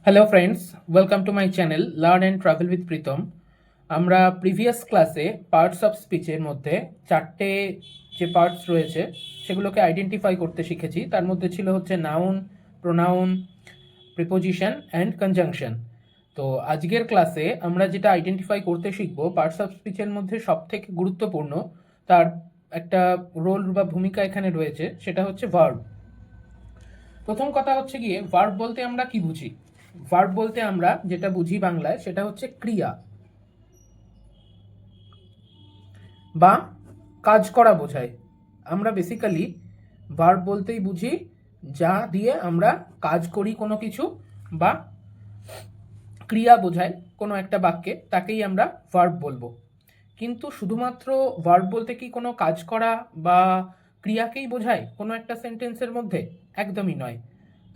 Hello friends, welcome to my channel learn and travel with Pritam. আমরা previous ক্লাসে parts of স্পিচের মধ্যে চারটে যে পার্টস রয়েছে সেগুলোকে আইডেন্টিফাই করতে শিখেছি। তার মধ্যে ছিল হচ্ছে noun, pronoun, preposition and conjunction. তো আজকের ক্লাসে আমরা যেটা আইডেন্টিফাই করতে শিখব পার্টস অফ স্পিচের মধ্যে সবথেকে গুরুত্বপূর্ণ, তার একটা রোল বা ভূমিকা এখানে রয়েছে, সেটা হচ্ছে ভার্ব। প্রথম কথা হচ্ছে গিয়ে ভার্ব বলতে আমরা কি বুঝি। ভার্ব বলতে আমরা যেটা বুঝি বাংলায় সেটা হচ্ছে ক্রিয়া বা কাজ করা বোঝায়। আমরা বেসিক্যালি ভার্ব বলতেই বুঝি যা দিয়ে আমরা কাজ করি কোনো কিছু, বা ক্রিয়া বোঝায় কোনো একটা বাক্যে, তাকেই আমরা ভার্ব বলবো। কিন্তু শুধুমাত্র ভার্ব বলতে কি কোনো কাজ করা বা ক্রিয়াকেই বোঝায় কোনো একটা সেন্টেন্সের মধ্যে? একদমই নয়।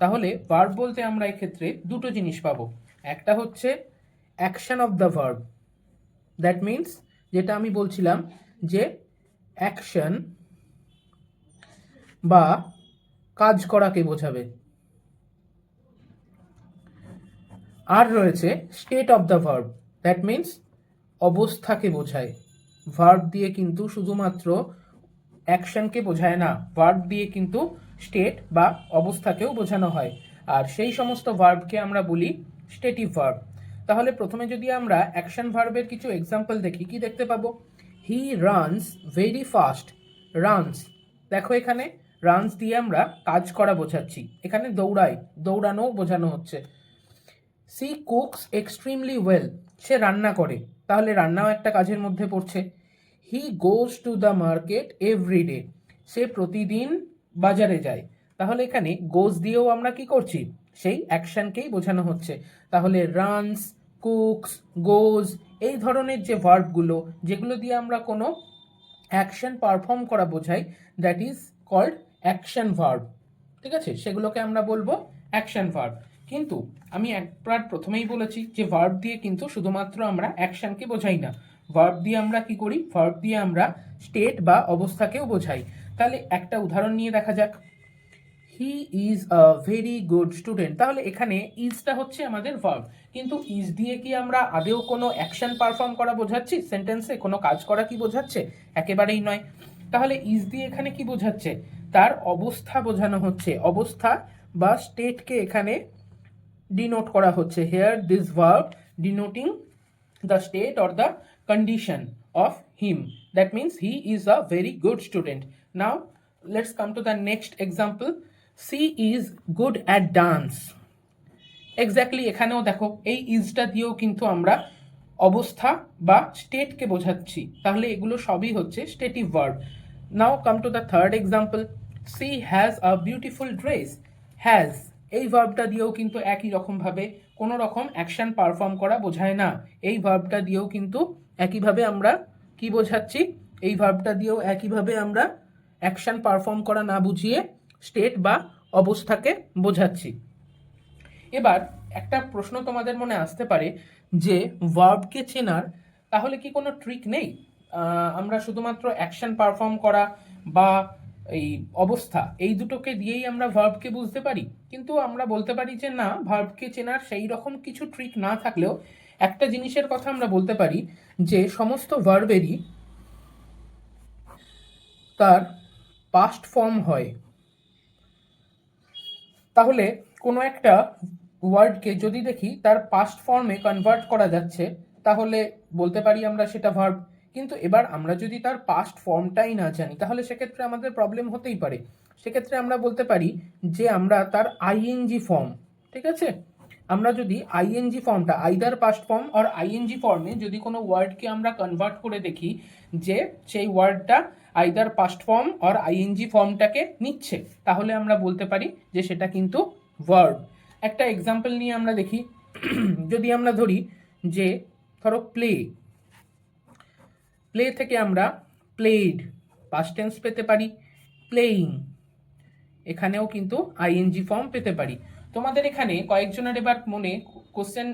তাহলে ভার্ব বলতে আমরা এক্ষেত্রে দুটো জিনিস পাবো। একটা হচ্ছে action of the verb, that means যেটা আমি বলছিলাম যে অ্যাকশন বা কাজ করাকে বোঝাবে। আর রয়েছে state of the verb, that means অবস্থাকে বোঝায়। ভার্ব দিয়ে কিন্তু শুধুমাত্র অ্যাকশনকে বোঝায় না, ভার্ব দিয়ে কিন্তু স্টেট বা অবস্থাকেও বোঝানো হয়। আর সেই সমস্ত ভার্বকে আমরা বলি স্টেটিভ ভার্ব। তাহলে প্রথমে যদি আমরা অ্যাকশন ভার্বের কিছু এক্সাম্পল দেখি, কি দেখতে পাবো? He runs very fast. Runs, দেখো এখানে রানস দিয়ে আমরা কাজ করা বোঝাচ্ছি, এখানে দৌড়ায়, দৌড়ানো বোঝানো হচ্ছে। সি কুকস এক্সট্রিমলি ওয়েল, সে রান্না করে, তাহলে রান্নাও একটা কাজের মধ্যে পড়ছে। He goes to the market every day, সে প্রতিদিন বাজারে যায়। তাহলে এখানে গোজ দিয়েও আমরা কি করছি? সেই অ্যাকশনকেই বোঝানো হচ্ছে। তাহলে রানস, কুকস, গোজ, এই ধরনের যে ভার্বগুলো যেগুলো দিয়ে আমরা কোনো অ্যাকশন পারফর্ম করা বোঝাই, that is called action verb. ঠিক আছে, সেগুলোকে আমরা বলবো অ্যাকশন ভার্ব। কিন্তু আমি একবার প্রথমেই বলেছি যে ভার্ব দিয়ে কিন্তু শুধুমাত্র আমরা অ্যাকশনকে বোঝাই না, ভার্ব দিয়ে আমরা কি করি? ভার্ব দিয়ে আমরা স্টেট বা অবস্থাকেও বোঝাই। তাহলে একটা উদাহরণ নিয়ে দেখা যাক। হি is a very good student, তাহলে এখানে ইজটা হচ্ছে আমাদের ভার্ব, কিন্তু ইজ দিয়ে কি আমরা আদেও কোনো অ্যাকশন পারফর্ম করা বোঝাচ্ছি? সেন্টেন্সে কোনো কাজ করা কি বোঝাচ্ছে? একেবারেই নয়। তাহলে ইজ দিয়ে এখানে কি বোঝাচ্ছে? তার অবস্থা বোঝানো হচ্ছে, অবস্থা বা স্টেটকে এখানে ডিনোট করা হচ্ছে। Here this verb denoting the state or the condition of him, that means he is a very good student. Now let's come to the next example. She is good at dance. Exactly এখানেও দেখো এই ইজটা দিয়েও কিন্তু আমরা অবস্থা বা স্টেটকে বোঝাচ্ছি। তাহলে এগুলো সবই হচ্ছে stative verb. Now come to the third example. She has a beautiful dress. Has, এই ভার্বটা দিয়েও কিন্তু একই রকমভাবে কোনো রকম অ্যাকশন পারফর্ম করা বোঝায় না। এই ভার্বটা দিয়েও কিন্তু একইভাবে আমরা কি বোঝাচ্ছি? এই ভার্বটা দিয়েও একইভাবে আমরা অ্যাকশন পারফর্ম করা না বুঝিয়ে স্টেট বা অবস্থাকে বোঝাচ্ছি। এবার একটা প্রশ্ন তোমাদের মনে আসতে পারে যে ভার্বকে চেনার তাহলে কি কোনো ট্রিক নেই? আমরা শুধুমাত্র অ্যাকশন পারফর্ম করা বা এই অবস্থা, এই দুটোকে দিয়েই আমরা ভার্বকে বুঝতে পারি? কিন্তু আমরা বলতে পারি যে না, ভার্বকে চেনার সেই রকম কিছু ট্রিক না থাকলেও একটা জিনিসের কথা আমরা বলতে পারি যে সমস্ত ভার্বেরই তার পাস্ট ফর্ম হয়। তাহলে কোনো একটা ওয়ার্ডকে যদি দেখি তার পাস্ট ফর্মে কনভার্ট করা যাচ্ছে, তাহলে বলতে পারি আমরা সেটা ভার্ব। কিন্তু এবার আমরা যদি তার পাস্ট ফর্মটাই না জানি, তাহলে সেক্ষেত্রে আমাদের প্রবলেম হতেই পারে। সেক্ষেত্রে আমরা বলতে পারি যে আমরা তার আইএনজি ফর্ম, ঠিক আছে, আমরা যদি আইএনজি ফর্মটা either past form or ING ফর্মে যদি কোনো ওয়ার্ডকে আমরা কনভার্ট করে দেখি যে সেই ওয়ার্ডটা either past form or ING ফর্মটাকে নিচ্ছে, তাহলে আমরা বলতে পারি যে সেটা কিন্তু ভার্ব। একটা এক্সাম্পল নিয়ে আমরা দেখি। যদি আমরা ধরি যে ধরো প্লে, প্লে থেকে আমরা প্লেড পাস্ট টেন্স পেতে পারি, প্লেইং এখানেও কিন্তু আইএনজি ফর্ম পেতে পারি। তোমাদের এখানে কয়েকজনের এবার মনে কোশ্চেন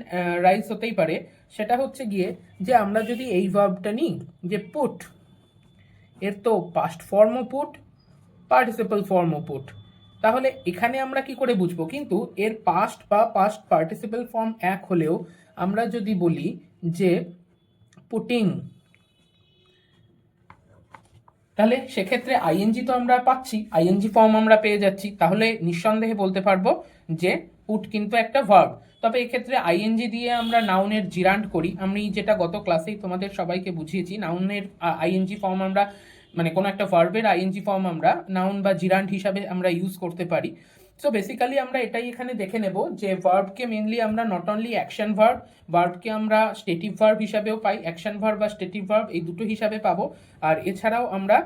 রাইজ হতেই পারে, সেটা হচ্ছে গিয়ে যে আমরা যদি এই ভার্বটা নিই যে পুট, এর তো পাস্ট ফর্মও পুট, পার্টিসিপল ফর্মও পুট, তাহলে এখানে আমরা কি করে বুঝবো? কিন্তু এর পাস্ট বা পাস্ট পার্টিসিপল ফর্ম এক হলেও আমরা যদি বলি যে পুটিং, তাহলে সেক্ষেত্রে আইএনজি তো আমরা পাচ্ছি, আইএনজি ফর্ম আমরা পেয়ে যাচ্ছি, তাহলে নিঃসন্দেহে বলতে পারবো যে পুট কিন্তু একটা ভার্ব। তবে এক্ষেত্রে আইএনজি দিয়ে আমরা নাউনের জিরান্ড করি, আমি যেটা গত ক্লাসেই তোমাদের সবাইকে বুঝিয়েছি, নাউনের আইএনজি ফর্ম আমরা মানে কোনো একটা ভার্বের আইএনজি ফর্ম আমরা নাউন বা জিরান্ড হিসাবে আমরা ইউজ করতে পারি। সো বেসিক্যালি আমরা এটাই এখানে দেখে নেব যে ভার্বকে মেনলি আমরা নট অনলি অ্যাকশন ভার্ব, ভার্বকে আমরা স্টেটিভ ভার্ব হিসাবেও পাই, অ্যাকশন ভার্ব বা স্টেটিভ ভার্ব এই দুটো হিসাবে পাবো। আর এছাড়াও আমরা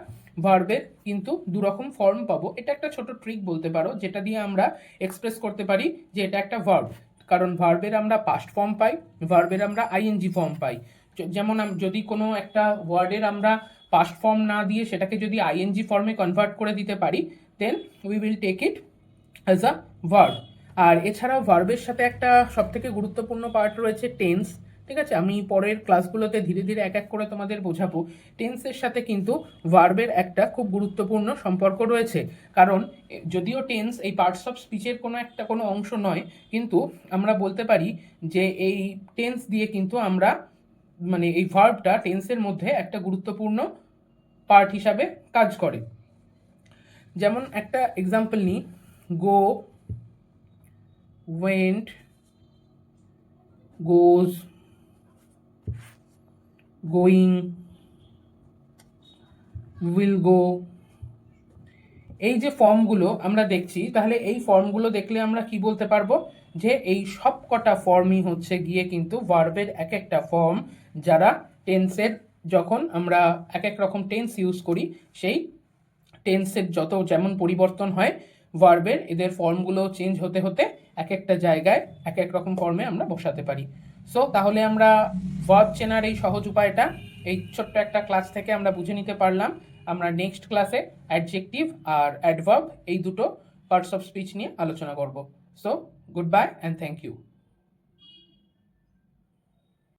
ভার্বের কিন্তু দুরকম ফর্ম পাবো। এটা একটা ছোট ট্রিক বলতে পারো, যেটা দিয়ে আমরা এক্সপ্রেস করতে পারি যে এটা একটা ভার্ব, কারণ ভার্বের আমরা পাস্ট ফর্ম পাই, ভার্বের আমরা আইএনজি ফর্ম পাই। যেমন যদি কোনো একটা ওয়ার্ডের আমরা পাস্ট ফর্ম না দিয়ে সেটাকে যদি আইএনজি ফর্মে কনভার্ট করে দিতে পারি, then we will take it as a verb. আর এছাড়াও ভার্বের সাথে একটা সবথেকে গুরুত্বপূর্ণ পার্ট রয়েছে টেন্স। ঠিক আছে, আমি পরের ক্লাসগুলোতে ধীরে ধীরে এক এক করে তোমাদের বোঝাবো। টেন্সের সাথে কিন্তু ভার্বের একটা খুব গুরুত্বপূর্ণ সম্পর্ক রয়েছে, কারণ যদিও টেন্স এই পার্টস অফ স্পিচের কোনো অংশ নয়, কিন্তু আমরা বলতে পারি যে এই টেন্স দিয়ে কিন্তু আমরা মানে এই ভার্বটা টেন্সের মধ্যে একটা গুরুত্বপূর্ণ পার্ট হিসাবে কাজ করে। যেমন একটা এক্সাম্পল নিই, go, went, goes, going, will go। এই যে ফর্মগুলো আমরা দেখছি, তাহলে এই ফর্মগুলো দেখলে আমরা কি বলতে পারবো? যে এই সব কটা ফর্মই হচ্ছে গিয়ে কিন্তু ভার্বের এক একটা ফর্ম, যারা টেন্সের যখন আমরা এক এক রকম টেন্স ইউজ করি, সেই টেন্সের যত যেমন পরিবর্তন হয় ভার্বের, এদের ফর্মগুলো চেঞ্জ হতে হতে এক একটা জায়গায় এক এক রকম ফর্মে আমরা বসাতে পারি। সো তাহলে আমরা ভার্ব চেনার এই সহজ উপায়টা এই ছোট্ট একটা ক্লাস থেকে আমরা বুঝে নিতে পারলাম। আমরা নেক্সট ক্লাসে অ্যাডজেক্টিভ আর অ্যাডভার্ব এই দুটো পার্টস অফ স্পিচ নিয়ে আলোচনা করব। So good bye and thank you.